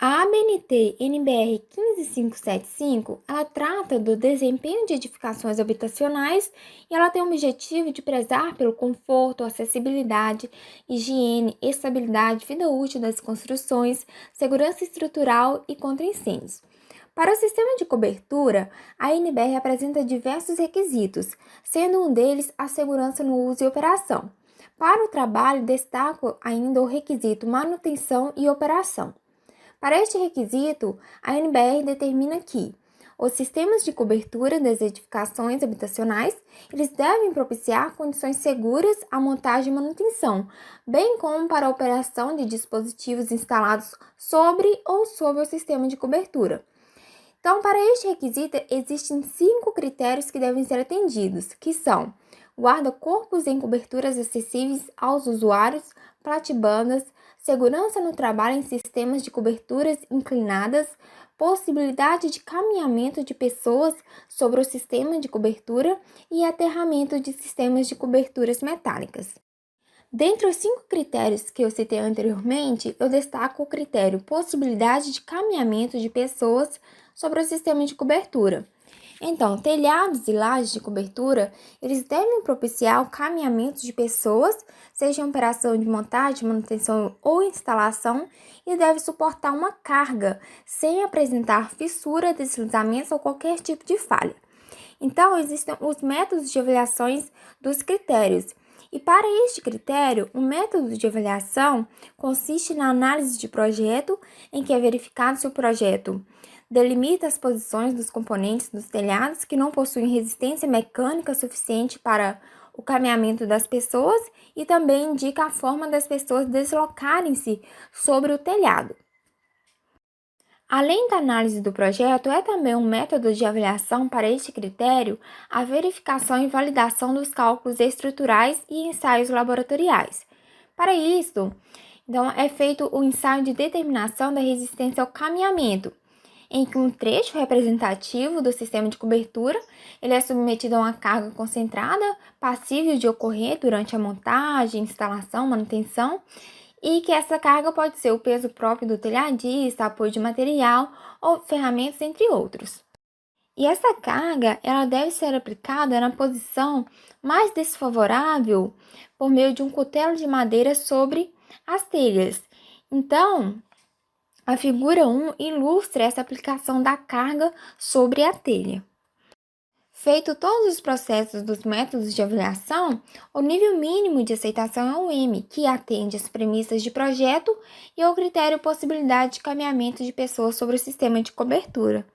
A ABNT NBR 15575, ela trata do desempenho de edificações habitacionais e ela tem o objetivo de prezar pelo conforto, acessibilidade, higiene, estabilidade, vida útil das construções, segurança estrutural e contra incêndios. Para o sistema de cobertura, a NBR apresenta diversos requisitos, sendo um deles a segurança no uso e operação. Para o trabalho, destaco ainda o requisito manutenção e operação. Para este requisito, a NBR determina que os sistemas de cobertura das edificações habitacionais, eles devem propiciar condições seguras à montagem e manutenção, bem como para a operação de dispositivos instalados sobre ou sob o sistema de cobertura. Então, para este requisito, existem 5 critérios que devem ser atendidos, que são guarda-corpos em coberturas acessíveis aos usuários, platibandas, segurança no trabalho em sistemas de coberturas inclinadas, possibilidade de caminhamento de pessoas sobre o sistema de cobertura e aterramento de sistemas de coberturas metálicas. Dentre os 5 critérios que eu citei anteriormente, eu destaco o critério possibilidade de caminhamento de pessoas sobre o sistema de cobertura. Então, telhados e lajes de cobertura, eles devem propiciar o caminhamento de pessoas, seja em operação de montagem, manutenção ou instalação, e deve suportar uma carga, sem apresentar fissura, deslizamentos ou qualquer tipo de falha. Então, existem os métodos de avaliações dos critérios. E para este critério, o método de avaliação consiste na análise de projeto, em que é verificado se o projeto delimita as posições dos componentes dos telhados que não possuem resistência mecânica suficiente para o caminhamento das pessoas e também indica a forma das pessoas deslocarem-se sobre o telhado. Além da análise do projeto, é também um método de avaliação para este critério a verificação e validação dos cálculos estruturais e ensaios laboratoriais. Para isso, então, é feito o ensaio de determinação da resistência ao caminhamento, em que um trecho representativo do sistema de cobertura ele é submetido a uma carga concentrada, passível de ocorrer durante a montagem, instalação, manutenção, e que essa carga pode ser o peso próprio do telhadista, apoio de material ou ferramentas, entre outros. E essa carga, ela deve ser aplicada na posição mais desfavorável por meio de um cutelo de madeira sobre as telhas. Então, a figura 1 ilustra essa aplicação da carga sobre a telha. Feito todos os processos dos métodos de avaliação, o nível mínimo de aceitação é o M, que atende às premissas de projeto e ao critério possibilidade de caminhamento de pessoas sobre o sistema de cobertura.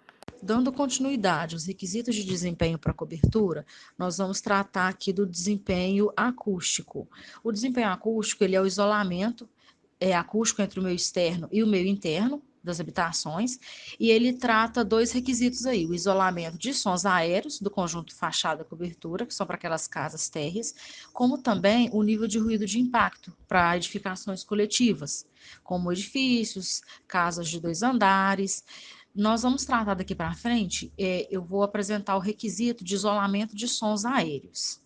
Dando continuidade aos requisitos de desempenho para cobertura, nós vamos tratar aqui do desempenho acústico. O desempenho acústico, ele é o isolamento acústico entre o meio externo e o meio interno das habitações, e ele trata 2 requisitos aí, o isolamento de sons aéreos do conjunto fachada-cobertura, que são para aquelas casas térreas, como também o nível de ruído de impacto para edificações coletivas, como edifícios, casas de 2 andares. Nós vamos tratar daqui para frente, eu vou apresentar o requisito de isolamento de sons aéreos.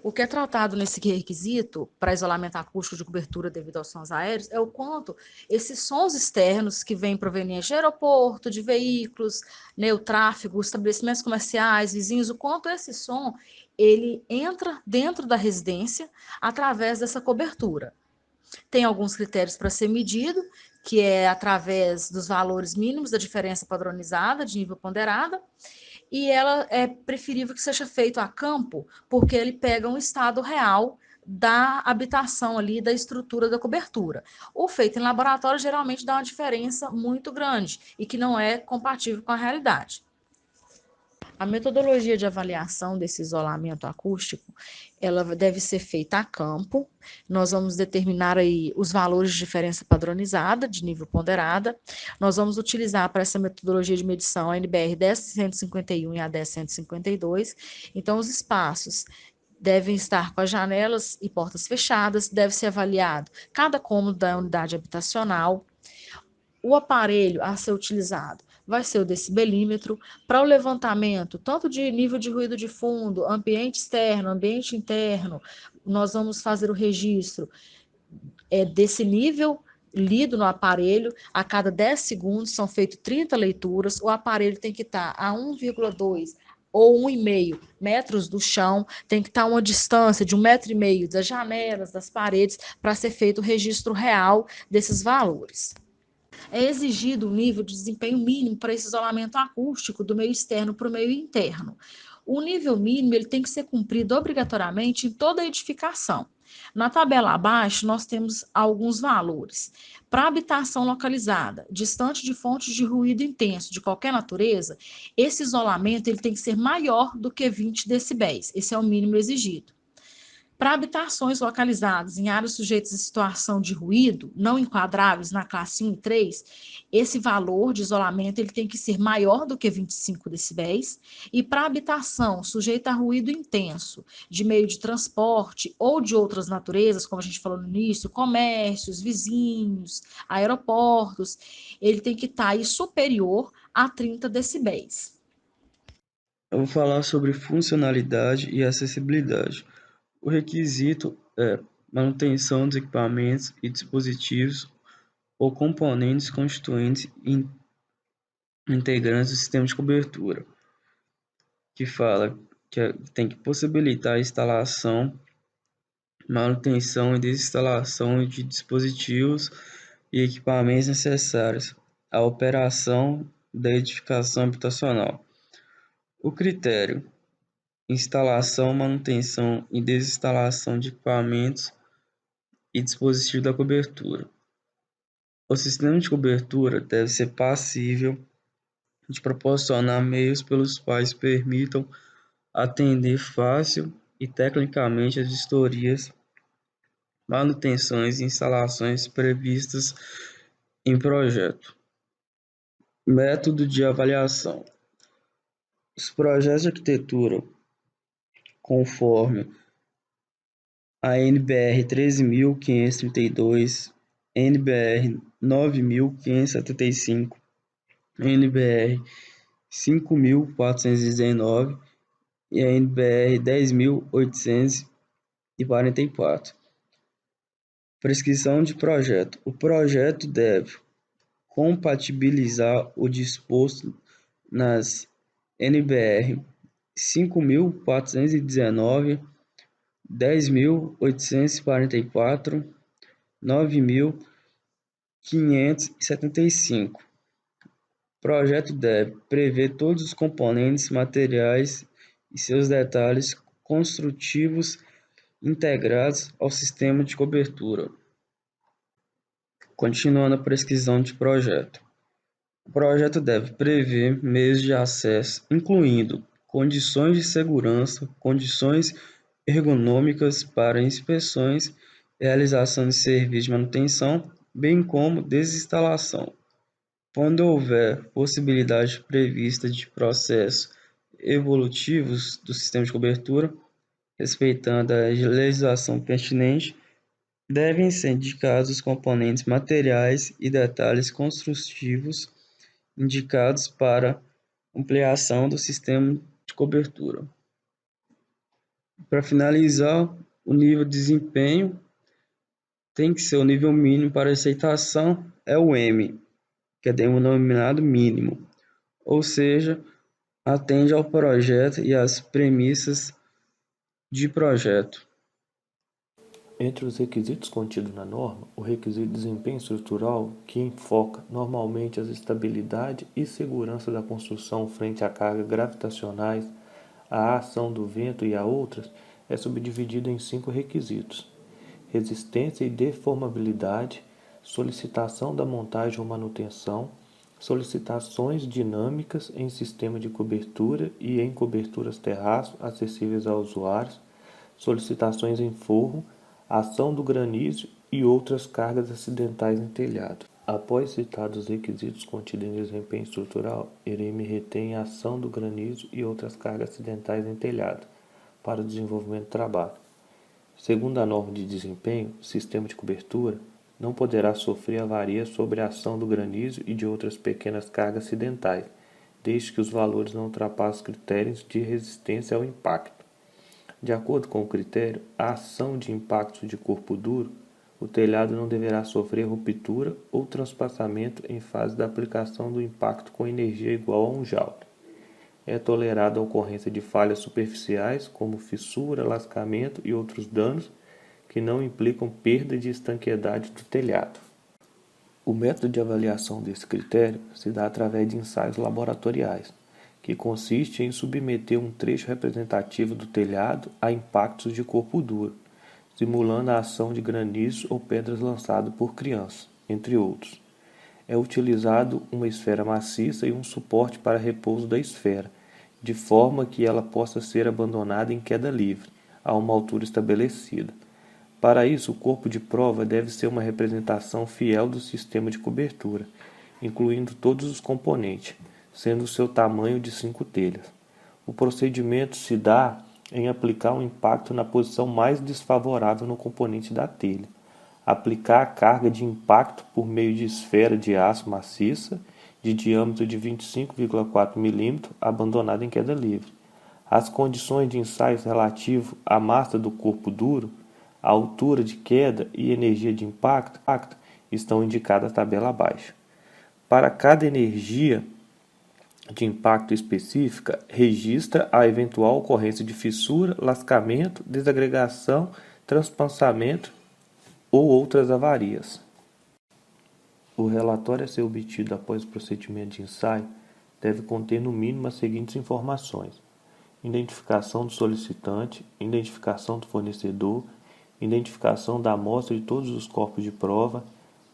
O que é tratado nesse requisito para isolamento acústico de cobertura devido aos sons aéreos é o quanto esses sons externos que vêm provenientes de aeroporto, de veículos, o tráfego, estabelecimentos comerciais, vizinhos, o quanto esse som ele entra dentro da residência através dessa cobertura. Tem alguns critérios para ser medido, que é através dos valores mínimos da diferença padronizada de nível ponderada, e ela é preferível que seja feito a campo, porque ele pega um estado real da habitação ali, da estrutura da cobertura. O feito em laboratório geralmente dá uma diferença muito grande e que não é compatível com a realidade. A metodologia de avaliação desse isolamento acústico, ela deve ser feita a campo. Nós vamos determinar aí os valores de diferença padronizada, de nível ponderada. Nós vamos utilizar para essa metodologia de medição a NBR 10151 e a 10152. Então, os espaços devem estar com as janelas e portas fechadas, deve ser avaliado cada cômodo da unidade habitacional. O aparelho a ser utilizado vai ser o decibelímetro para o levantamento, tanto de nível de ruído de fundo, ambiente externo, ambiente interno, nós vamos fazer o registro desse nível lido no aparelho, a cada 10 segundos são feitas 30 leituras, o aparelho tem que estar a 1,2 ou 1,5 metros do chão, tem que estar a uma distância de 1,5 metro das janelas, das paredes, para ser feito o registro real desses valores. É exigido um nível de desempenho mínimo para esse isolamento acústico do meio externo para o meio interno. O nível mínimo ele tem que ser cumprido obrigatoriamente em toda a edificação. Na tabela abaixo, nós temos alguns valores. Para habitação localizada, distante de fontes de ruído intenso de qualquer natureza, esse isolamento ele tem que ser maior do que 20 decibéis. Esse é o mínimo exigido. Para habitações localizadas em áreas sujeitas a situação de ruído, não enquadráveis na classe 1 e 3, esse valor de isolamento ele tem que ser maior do que 25 decibéis. E para habitação sujeita a ruído intenso, de meio de transporte ou de outras naturezas, como a gente falou no início, comércios, vizinhos, aeroportos, ele tem que estar aí superior a 30 decibéis. Eu vou falar sobre funcionalidade e acessibilidade. O requisito é manutenção dos equipamentos e dispositivos ou componentes constituintes e integrantes do sistema de cobertura, que fala que tem que possibilitar a instalação, manutenção e desinstalação de dispositivos e equipamentos necessários à operação da edificação habitacional. O critério: instalação, manutenção e desinstalação de equipamentos e dispositivos da cobertura. O sistema de cobertura deve ser passível de proporcionar meios pelos quais permitam atender fácil e tecnicamente as vistorias, manutenções e instalações previstas em projeto. Método de avaliação. Os projetos de arquitetura, conforme a NBR 13.532, NBR 9.575, NBR 5.419 e a NBR 10.844. Prescrição de projeto. O projeto deve compatibilizar o disposto nas NBR 5.419, 10.844, 9.575. O projeto deve prever todos os componentes, materiais e seus detalhes construtivos integrados ao sistema de cobertura. Continuando a prescrição de projeto. O projeto deve prever meios de acesso, incluindo condições de segurança, condições ergonômicas para inspeções, realização de serviços de manutenção, bem como desinstalação. Quando houver possibilidade prevista de processos evolutivos do sistema de cobertura, respeitando a legislação pertinente, devem ser indicados os componentes materiais e detalhes construtivos indicados para ampliação do sistema de cobertura. Para finalizar, o nível de desempenho tem que ser o nível mínimo para aceitação, é o M, que é denominado mínimo, ou seja, atende ao projeto e às premissas de projeto. Entre os requisitos contidos na norma, o requisito de desempenho estrutural, que enfoca normalmente as estabilidade e segurança da construção frente a cargas gravitacionais, à ação do vento e a outras, é subdividido em 5 requisitos: resistência e deformabilidade, solicitação da montagem ou manutenção, solicitações dinâmicas em sistema de cobertura e em coberturas terraço acessíveis aos usuários, solicitações em forro, ação do granizo e outras cargas acidentais em telhado. Após citados os requisitos contidos em desempenho estrutural, irei me reter em ação do granizo e outras cargas acidentais em telhado para o desenvolvimento do trabalho. Segundo a norma de desempenho, o sistema de cobertura não poderá sofrer avaria sobre a ação do granizo e de outras pequenas cargas acidentais, desde que os valores não ultrapassem os critérios de resistência ao impacto. De acordo com o critério, a ação de impacto de corpo duro, O telhado não deverá sofrer ruptura ou transpassamento em fase da aplicação do impacto com energia igual a 1 joule. É tolerada a ocorrência de falhas superficiais, como fissura, lascamento e outros danos que não implicam perda de estanqueidade do telhado. O método de avaliação desse critério se dá através de ensaios laboratoriais, que consiste em submeter um trecho representativo do telhado a impactos de corpo duro, simulando a ação de granizo ou pedras lançadas por crianças, entre outros. É utilizado uma esfera maciça e um suporte para repouso da esfera, de forma que ela possa ser abandonada em queda livre, a uma altura estabelecida. Para isso, o corpo de prova deve ser uma representação fiel do sistema de cobertura, incluindo todos os componentes, sendo o seu tamanho de 5 telhas. O procedimento se dá em aplicar um impacto na posição mais desfavorável no componente da telha, aplicar a carga de impacto por meio de esfera de aço maciça, de diâmetro de 25,4 mm, abandonada em queda livre. As condições de ensaios relativo à massa do corpo duro, a altura de queda e energia de impacto estão indicadas na tabela abaixo. Para cada energia de impacto específica, registra a eventual ocorrência de fissura, lascamento, desagregação, transpansamento ou outras avarias. O relatório a ser obtido após o procedimento de ensaio deve conter no mínimo as seguintes informações: identificação do solicitante, identificação do fornecedor, identificação da amostra de todos os corpos de prova,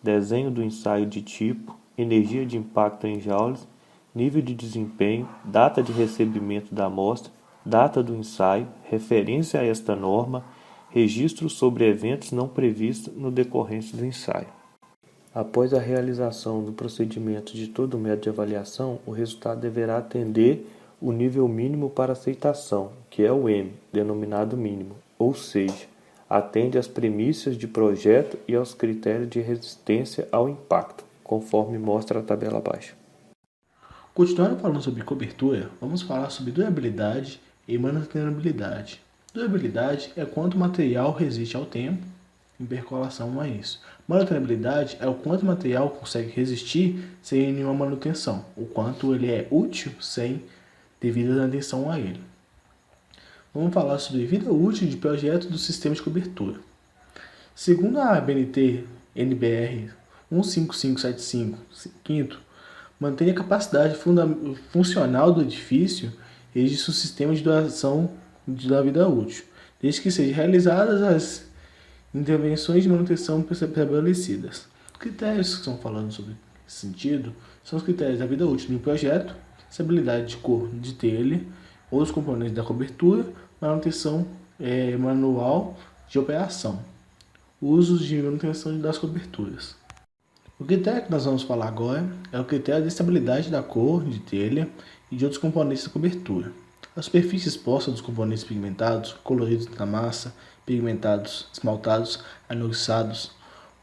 desenho do ensaio de tipo, energia de impacto em joules, nível de desempenho, data de recebimento da amostra, data do ensaio, referência a esta norma, registro sobre eventos não previstos no decorrência do ensaio. Após a realização do procedimento de todo o método de avaliação, o resultado deverá atender o nível mínimo para aceitação, que é o M, denominado mínimo, ou seja, atende às premissas de projeto e aos critérios de resistência ao impacto, conforme mostra a tabela abaixo. Continuando falando sobre cobertura, vamos falar sobre durabilidade e manutenibilidade. Durabilidade é quanto o material resiste ao tempo, em percolação a isso. Manutenibilidade é o quanto o material consegue resistir sem nenhuma manutenção, o quanto ele é útil sem devida atenção a ele. Vamos falar sobre vida útil de projeto do sistema de cobertura. Segundo a ABNT NBR 15575, mantém a capacidade funcional do edifício e registra o sistema de duração da vida útil, desde que sejam realizadas as intervenções de manutenção estabelecidas. Os critérios que estão falando sobre esse sentido são os critérios da vida útil do projeto, estabilidade de cor de telha, outros componentes da cobertura, manutenção manual de operação, usos de manutenção das coberturas. O critério que nós vamos falar agora é o critério de estabilidade da cor de telha e de outros componentes da cobertura. A superfície exposta dos componentes pigmentados, coloridos na massa, pigmentados, esmaltados, anexados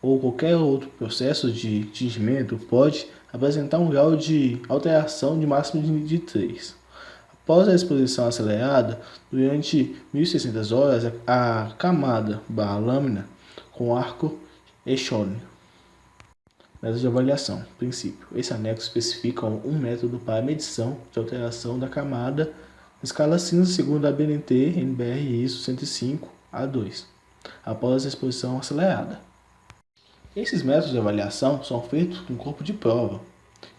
ou qualquer outro processo de tingimento pode apresentar um grau de alteração de máximo de 3. Após a exposição acelerada, durante 1600 horas, a camada/lâmina com arco Echone. Método de avaliação. Princípio. Esse anexo especifica um método para medição de alteração da camada na escala cinza segundo a ABNT NBR ISO 105-A2, após a exposição acelerada. Esses métodos de avaliação são feitos com corpo de prova.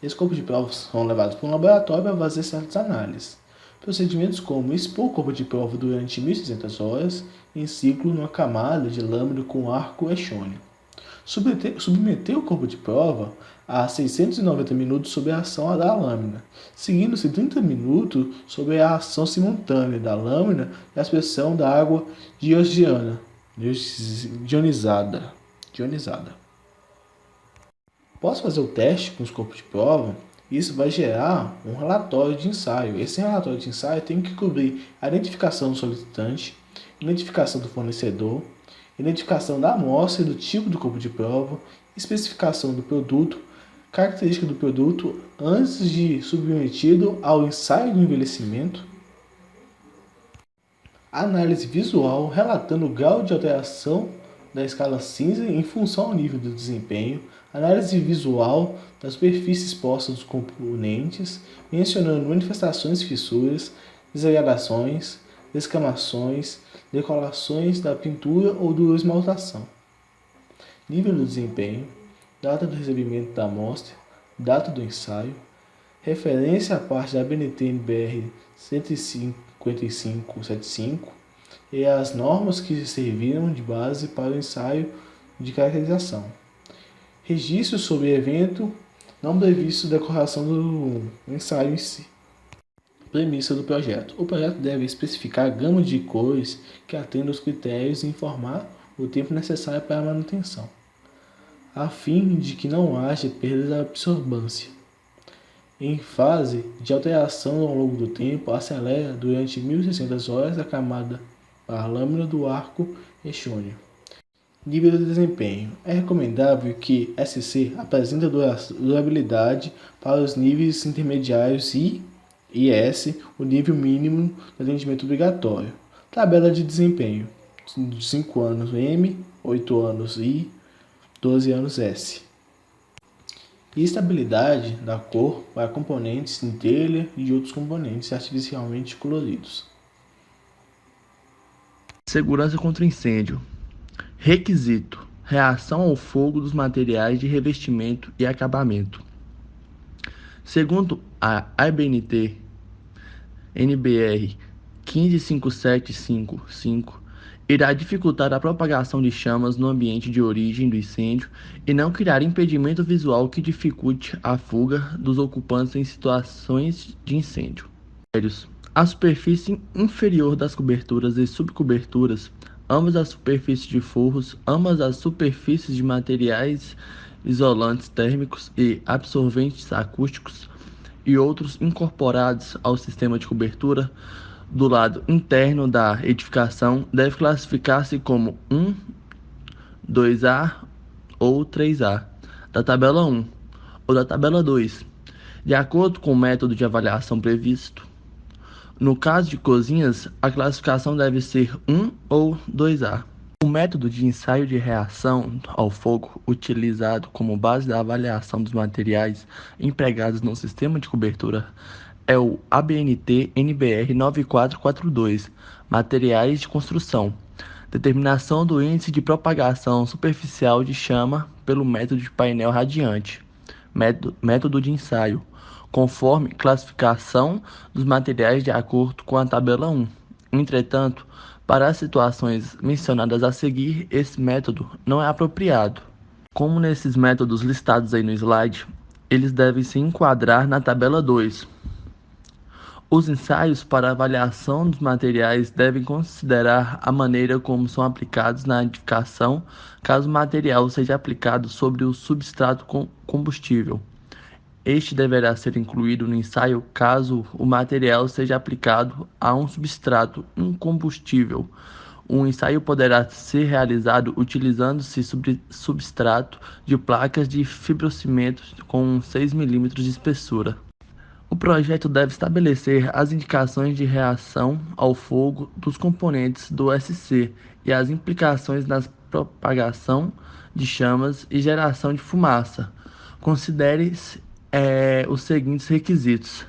Esses corpos de prova são levados para um laboratório para fazer certas análises. Procedimentos como expor o corpo de prova durante 1600 horas em ciclo numa camada de lâmina com arco Echone. Submeter o corpo de prova a 690 minutos sob a ação da lâmina, seguindo-se 30 minutos sob a ação simultânea da lâmina e a aspersão da água ionizada. Após fazer o teste com os corpos de prova, isso vai gerar um relatório de ensaio. Esse relatório de ensaio tem que cobrir a identificação do solicitante, identificação do fornecedor, identificação da amostra e do tipo do corpo de prova, especificação do produto, característica do produto antes de submetido ao ensaio de envelhecimento, análise visual relatando o grau de alteração da escala cinza em função ao nível do desempenho, análise visual da superfície exposta dos componentes, mencionando manifestações de fissuras, desagradações, descamações, decolações da pintura ou da esmaltação. Nível do desempenho, data do recebimento da amostra, data do ensaio, referência à parte da ABNT NBR 15575 e as normas que serviram de base para o ensaio de caracterização. Registro sobre evento não previsto da decoração do ensaio em si. Premissa do projeto. O projeto deve especificar a gama de cores que atenda aos critérios e informar o tempo necessário para a manutenção, a fim de que não haja perda da absorvância. Em fase de alteração ao longo do tempo, acelera durante 1600 horas a camada para lâmina do arco Echônio. Nível de desempenho. É recomendável que SC apresente durabilidade para os níveis intermediários I e S, o nível mínimo de atendimento obrigatório. Tabela de desempenho. 5 anos M, 8 anos I, 12 anos S. E estabilidade da cor para componentes em telha e outros componentes artificialmente coloridos. Segurança contra incêndio. Requisito: reação ao fogo dos materiais de revestimento e acabamento. Segundo a ABNT NBR 155755, irá dificultar a propagação de chamas no ambiente de origem do incêndio e não criar impedimento visual que dificulte a fuga dos ocupantes em situações de incêndio. A superfície inferior das coberturas e subcoberturas, ambas as superfícies de forros, ambas as superfícies de materiais isolantes térmicos e absorventes acústicos e outros incorporados ao sistema de cobertura do lado interno da edificação deve classificar-se como 1, 2A ou 3A, da tabela 1 ou da tabela 2, de acordo com o método de avaliação previsto. No caso de cozinhas, a classificação deve ser 1 ou 2A. O método de ensaio de reação ao fogo utilizado como base da avaliação dos materiais empregados no sistema de cobertura é o ABNT NBR 9442, Materiais de Construção. Determinação do índice de propagação superficial de chama pelo método de painel radiante. Método de ensaio, conforme classificação dos materiais de acordo com a tabela 1. Entretanto, para as situações mencionadas a seguir, esse método não é apropriado. Como nesses métodos listados aí no slide, eles devem se enquadrar na tabela 2. Os ensaios para avaliação dos materiais devem considerar a maneira como são aplicados na edificação, caso o material seja aplicado sobre o substrato combustível. Este deverá ser incluído no ensaio caso o material seja aplicado a um substrato incombustível. O ensaio poderá ser realizado utilizando-se substrato de placas de fibrocimento com 6 mm de espessura. O projeto deve estabelecer as indicações de reação ao fogo dos componentes do SC e as implicações na propagação de chamas e geração de fumaça. Considere os seguintes requisitos: